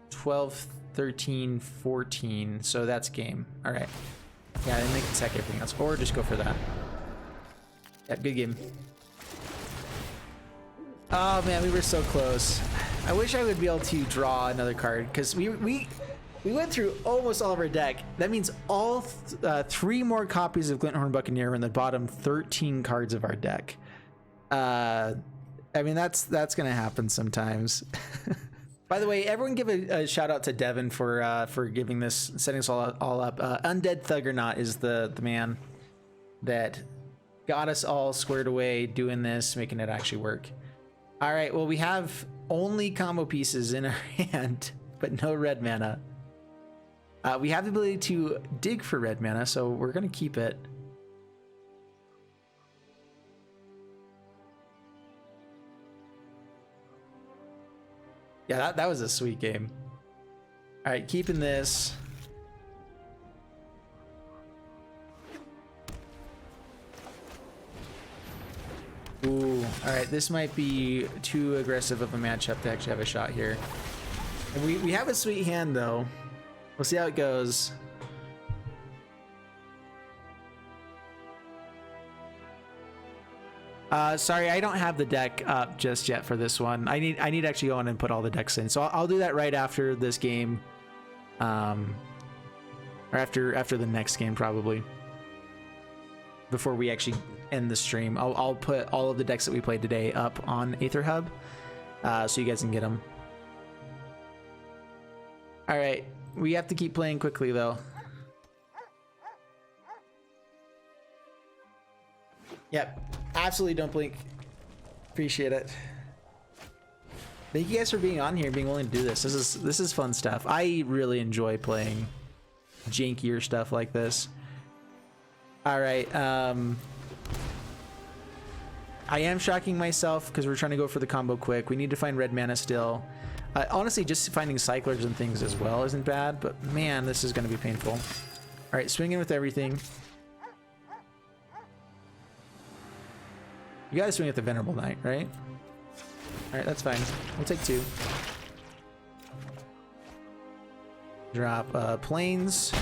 12, 13, 14. So that's game. All right. Yeah, then they can sack everything else. Or just go for that. Yeah, good game. Oh man, we were so close. I wish I would be able to draw another card because we went through almost all of our deck. That means all 3 more copies of Glinthorn Buccaneer are in the bottom 13 cards of our deck. I mean that's gonna happen sometimes. By the way, everyone give a shout out to Devin for giving this, setting us all up. Undead Thuggernaut is the man that got us all squared away doing this, making it actually work. All right, well, we have only combo pieces in our hand, but no red mana. We have the ability to dig for red mana, so we're going to keep it. Yeah, that was a sweet game. All right, keeping this. Ooh, all right, this might be too aggressive of a matchup to actually have a shot here. And we have a sweet hand though. We'll see how it goes. Sorry, I don't have the deck up just yet for this one. I need to actually go on and put all the decks in. So I'll do that right after this game. Or after the next game probably. Before we actually end the stream, I'll put all of the decks that we played today up on Aether Hub, so you guys can get them. All right, we have to keep playing quickly though. Yep, absolutely don't blink. Appreciate it. Thank you guys for being on here, being willing to do this. This is fun stuff. I really enjoy playing jankier stuff like this. All right, I am shocking myself because we're trying to go for the combo quick. We need to find red mana still. Honestly, just finding cyclers and things as well isn't bad, but man, this is going to be painful. All right, swinging with everything. You gotta swing at the Venerable Knight, right? All right, that's fine. We'll take 2. Drop planes.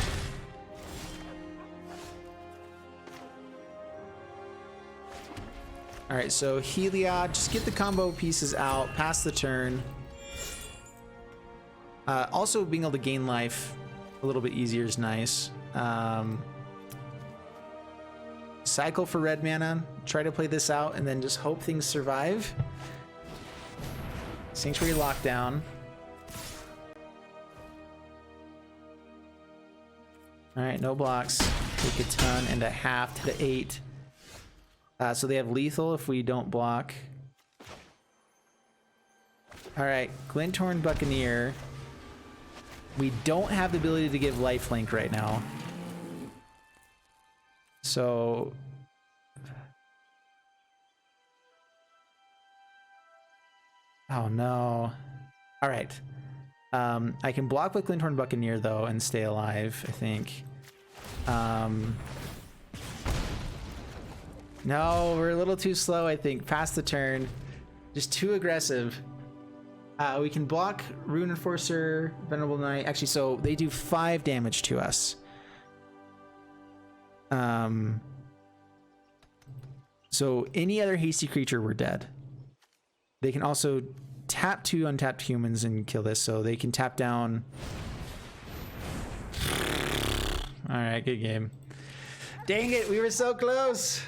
All right, so Heliod, just get the combo pieces out, pass the turn. Also, being able to gain life a little bit easier is nice. cycle for red mana, try to play this out, and then just hope things survive. Sanctuary lockdown. All right, no blocks. Take a ton and a half to the 8. So they have lethal if we don't block. All right, Glinthorn Buccaneer. We don't have the ability to give lifelink right now. So oh no. All right. I can block with Glinthorn Buccaneer though and stay alive, I think. No, we're a little too slow, I think. Past the turn. Just too aggressive. We can block Rune Enforcer, Venerable Knight. Actually, so they do 5 damage to us. So any other hasty creature, we're dead. They can also tap 2 untapped humans and kill this, so they can tap down. All right, good game. Dang it, we were so close.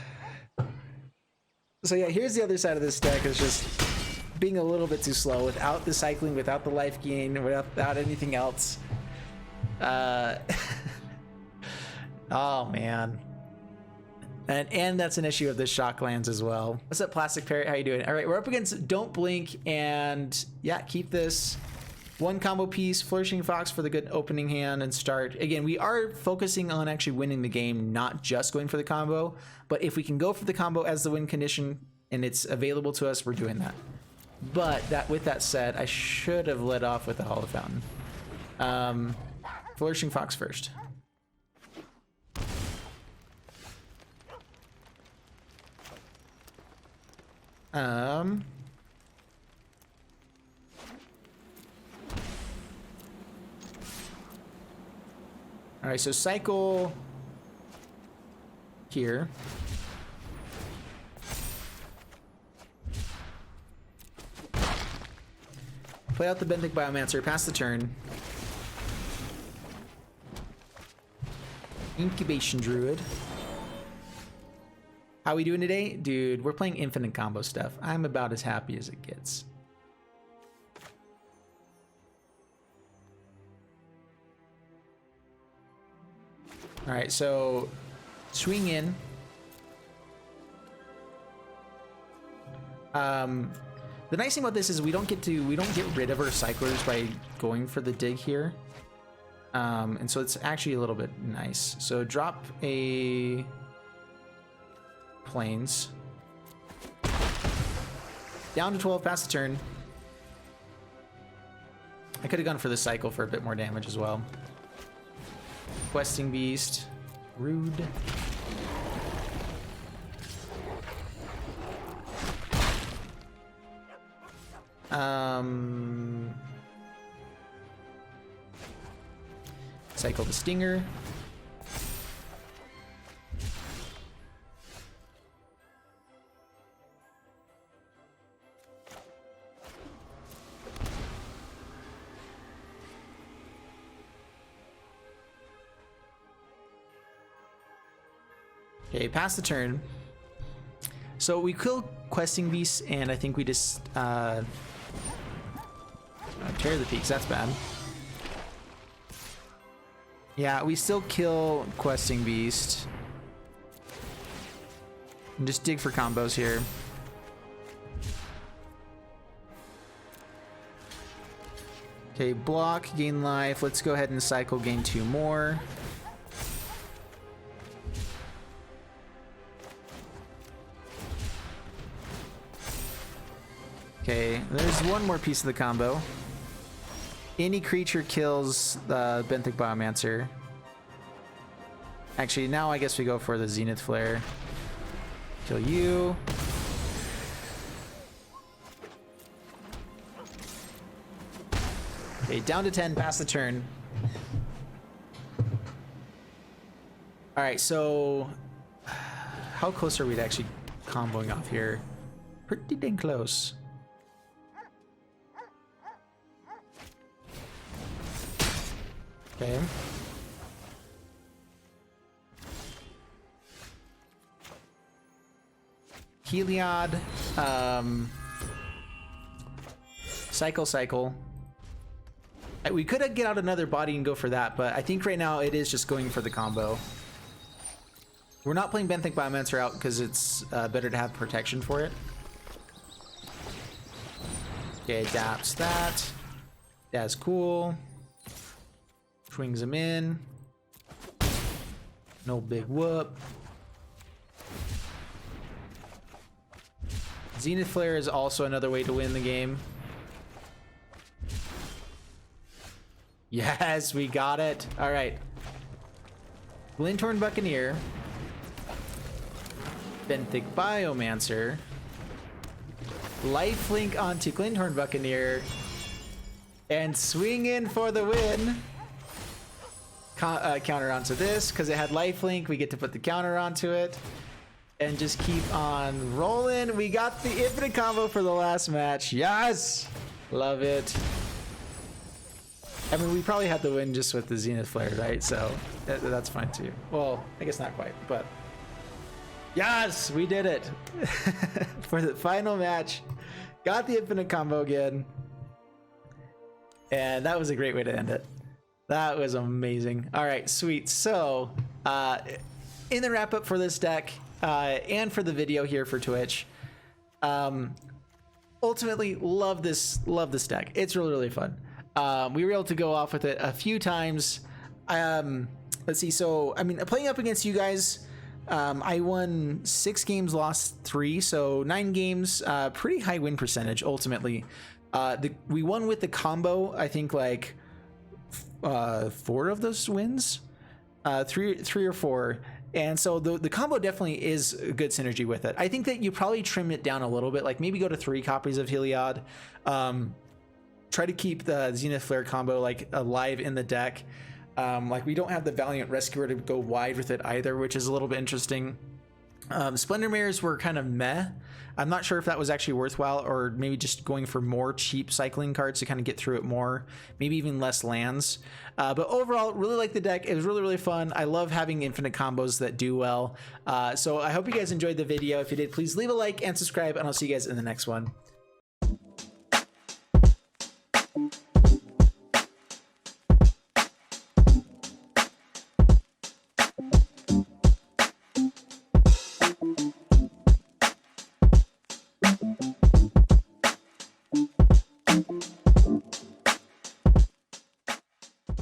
So yeah, here's the other side of this deck. Is just being a little bit too slow without the cycling, without the life gain, without anything else. Oh man. And that's an issue of the shock lands as well. What's up, Plastic Parrot? How you doing? All right, we're up against Don't Blink, and yeah, keep this. 1 combo piece, Flourishing Fox for the good opening hand and start. Again, we are focusing on actually winning the game, not just going for the combo. But if we can go for the combo as the win condition and it's available to us, we're doing that. But with that said, I should have led off with the Hollow Fountain. Flourishing Fox first. All right, so cycle here. Play out the Benthic Biomancer, pass the turn. Incubation Druid. How we doing today? Dude, we're playing infinite combo stuff. I'm about as happy as it gets. All right, so swing in. The nice thing about this is we don't get rid of our cyclers by going for the dig here. And so it's actually a little bit nice. So drop a planes. Down to 12, pass the turn. I could have gone for the cycle for a bit more damage as well. Questing Beast. Rude. Cycle the Stinger. Okay, pass the turn. So we kill Questing Beasts, and I think we just tear the peaks. That's bad. Yeah, we still kill Questing Beast. And just dig for combos here. Okay, block, gain life. Let's go ahead and cycle, gain 2 more. Okay, there's one more piece of the combo. Any creature kills the Benthic Biomancer. Actually, now I guess we go for the Zenith Flare. Kill you. Okay, down to 10, pass the turn. Alright, so how close are we to actually comboing off here? Pretty dang close. Okay. Heliod, Cycle. We could get out another body and go for that, but I think right now it is just going for the combo. We're not playing Benthic Biomancer out because it's better to have protection for it. Okay, adapts that. That's cool. Swings him in. No big whoop. Zenith Flare is also another way to win the game. Yes, we got it. All right. Glinthorn Buccaneer. Benthic Biomancer. Lifelink onto Glinthorn Buccaneer. And swing in for the win. Counter onto this because it had lifelink. We get to put the counter onto it. And just keep on rolling. We got the infinite combo for the last match. Yes! Love it. I mean, we probably had the win just with the Zenith Flare, right? So that's fine too. Well, I guess not quite, but yes, we did it. For the final match. Got the infinite combo again. And that was a great way to end it. That was amazing. All right, sweet. So in the wrap up for this deck, and for the video here for Twitch, ultimately love this deck. It's really fun. We were able to go off with it a few times. Let's see. So I mean, playing up against you guys, I won 6 games, lost 3, so 9 games. Pretty high win percentage ultimately. We won with the combo. I think like 4 of those wins, 3 or 4. And so the combo definitely is a good synergy with it. I think that you probably trim it down a little bit, like maybe go to 3 copies of Heliod. Try to keep the Zenith Flare combo like alive in the deck. Like we don't have the Valiant Rescuer to go wide with it either, which is a little bit interesting. Splendor Mares were kind of meh. I'm not sure if that was actually worthwhile, or maybe just going for more cheap cycling cards to kind of get through it more, maybe even less lands. But overall, really like the deck. It was really fun. I love having infinite combos that do well. So I hope you guys enjoyed the video. If you did, please leave a like and subscribe, and I'll see you guys in the next one.